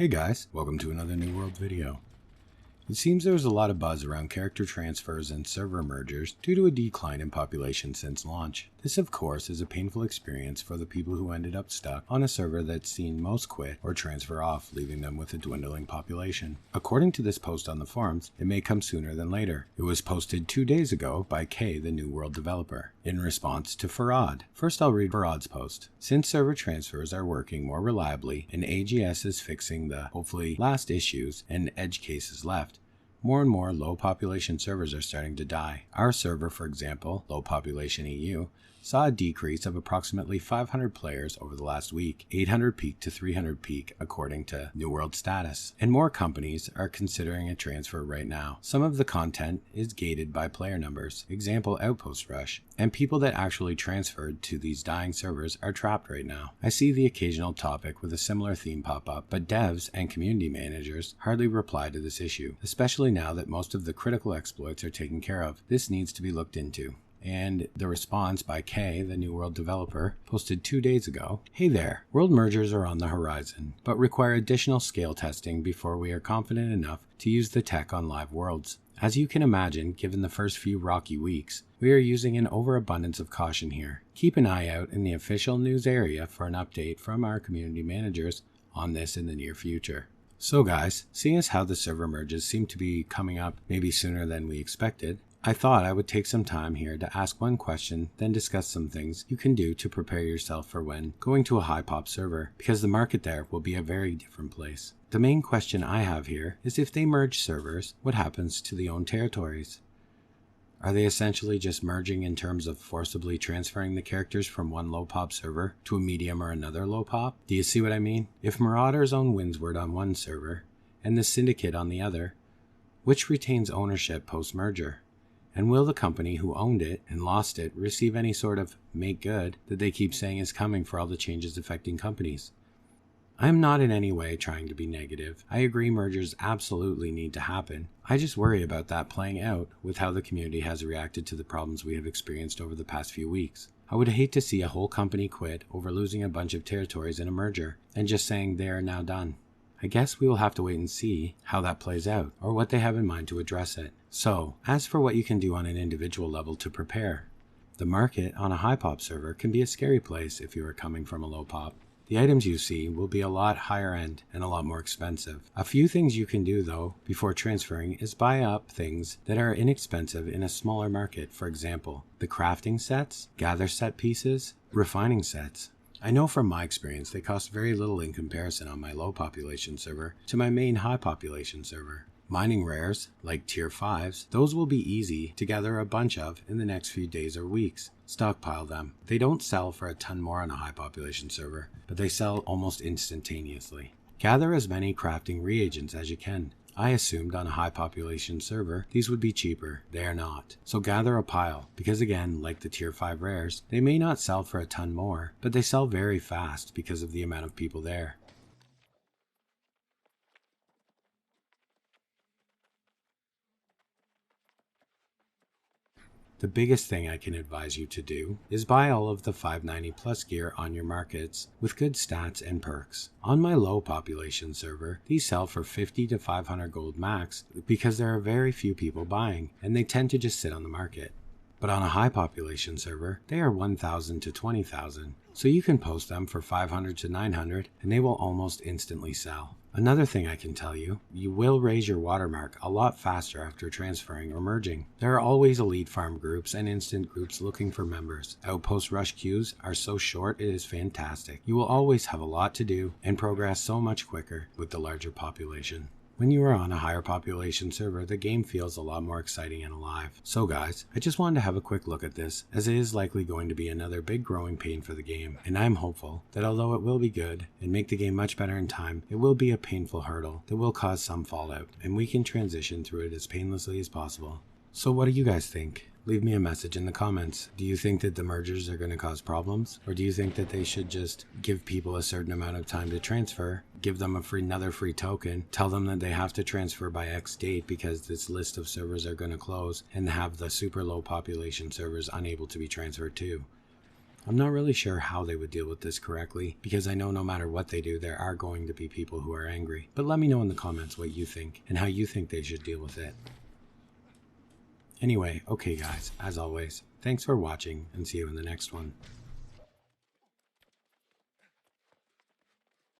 Hey guys, welcome to another New World video. It seems there was a lot of buzz around character transfers and server mergers due to a decline in population since launch. This of course is a painful experience for the people who ended up stuck on a server that's seen most quit or transfer off, leaving them with a dwindling population. According to this post on the forums, it may come sooner than later. It was posted 2 days ago by Kay, the New World developer, in response to Farad. First I'll read Farad's post. Since server transfers are working more reliably and AGS is fixing the, hopefully, last issues and edge cases left, more and more low population servers are starting to die. Our server, for example, Low Population EU, saw a decrease of approximately 500 players over the last week, 800 peak to 300 peak according to New World status. And more companies are considering a transfer right now. Some of the content is gated by player numbers, example Outpost Rush, and people that actually transferred to these dying servers are trapped right now. I see the occasional topic with a similar theme pop up, but devs and community managers hardly reply to this issue, especially now that most of the critical exploits are taken care of. This needs to be looked into. And the response by Kay, the New World developer, posted 2 days ago. Hey there, world mergers are on the horizon, but require additional scale testing before we are confident enough to use the tech on live worlds. As you can imagine, given the first few rocky weeks, we are using an overabundance of caution here. Keep an eye out in the official news area for an update from our community managers on this in the near future. So guys, seeing as how the server merges seem to be coming up maybe sooner than we expected, I thought I would take some time here to ask one question, then discuss some things you can do to prepare yourself for when going to a high pop server, because the market there will be a very different place. The main question I have here is if they merge servers, what happens to the owned territories? Are they essentially just merging in terms of forcibly transferring the characters from one low pop server to a medium or another low pop? Do you see what I mean? If Marauders own Windsward on one server and the Syndicate on the other, which retains ownership post-merger? And will the company who owned it and lost it receive any sort of make good that they keep saying is coming for all the changes affecting companies? I am not in any way trying to be negative. I agree mergers absolutely need to happen. I just worry about that playing out with how the community has reacted to the problems we have experienced over the past few weeks. I would hate to see a whole company quit over losing a bunch of territories in a merger and just saying they are now done. I guess we will have to wait and see how that plays out, or what they have in mind to address it. So, as for what you can do on an individual level to prepare, the market on a high pop server can be a scary place if you are coming from a low pop. The items you see will be a lot higher end and a lot more expensive. A few things you can do though before transferring is buy up things that are inexpensive in a smaller market. For example, the crafting sets, gather set pieces, refining sets. I know from my experience they cost very little in comparison on my low population server to my main high population server. Mining rares, like tier 5s, those will be easy to gather a bunch of in the next few days or weeks. Stockpile them. They don't sell for a ton more on a high population server, but they sell almost instantaneously. Gather as many crafting reagents as you can. I assumed on a high population server these would be cheaper. They are not. So gather a pile, because again, like the tier 5 rares, they may not sell for a ton more, but they sell very fast because of the amount of people there. The biggest thing I can advise you to do is buy all of the 590 plus gear on your markets with good stats and perks. On my low population server, these sell for 50 to 500 gold max because there are very few people buying and they tend to just sit on the market. But on a high population server, they are 1,000 to 20,000, so you can post them for 500 to 900 and they will almost instantly sell. Another thing I can tell you, you will raise your watermark a lot faster after transferring or merging. There are always elite farm groups and instant groups looking for members. Outpost rush queues are so short it is fantastic. You will always have a lot to do and progress so much quicker with the larger population. When you are on a higher population server, the game feels a lot more exciting and alive. So guys, I just wanted to have a quick look at this, as it is likely going to be another big growing pain for the game, and I am hopeful that although it will be good and make the game much better in time, it will be a painful hurdle that will cause some fallout, and we can transition through it as painlessly as possible. So what do you guys think? Leave me a message in the comments. Do you think that the mergers are going to cause problems? Or do you think that they should just give people a certain amount of time to transfer, give them another free token, tell them that they have to transfer by X date because this list of servers are going to close, and have the super low population servers unable to be transferred to? I'm not really sure how they would deal with this correctly, because I know no matter what they do, there are going to be people who are angry. But let me know in the comments what you think, and how you think they should deal with it. Anyway, okay guys, as always, thanks for watching, and see you in the next one.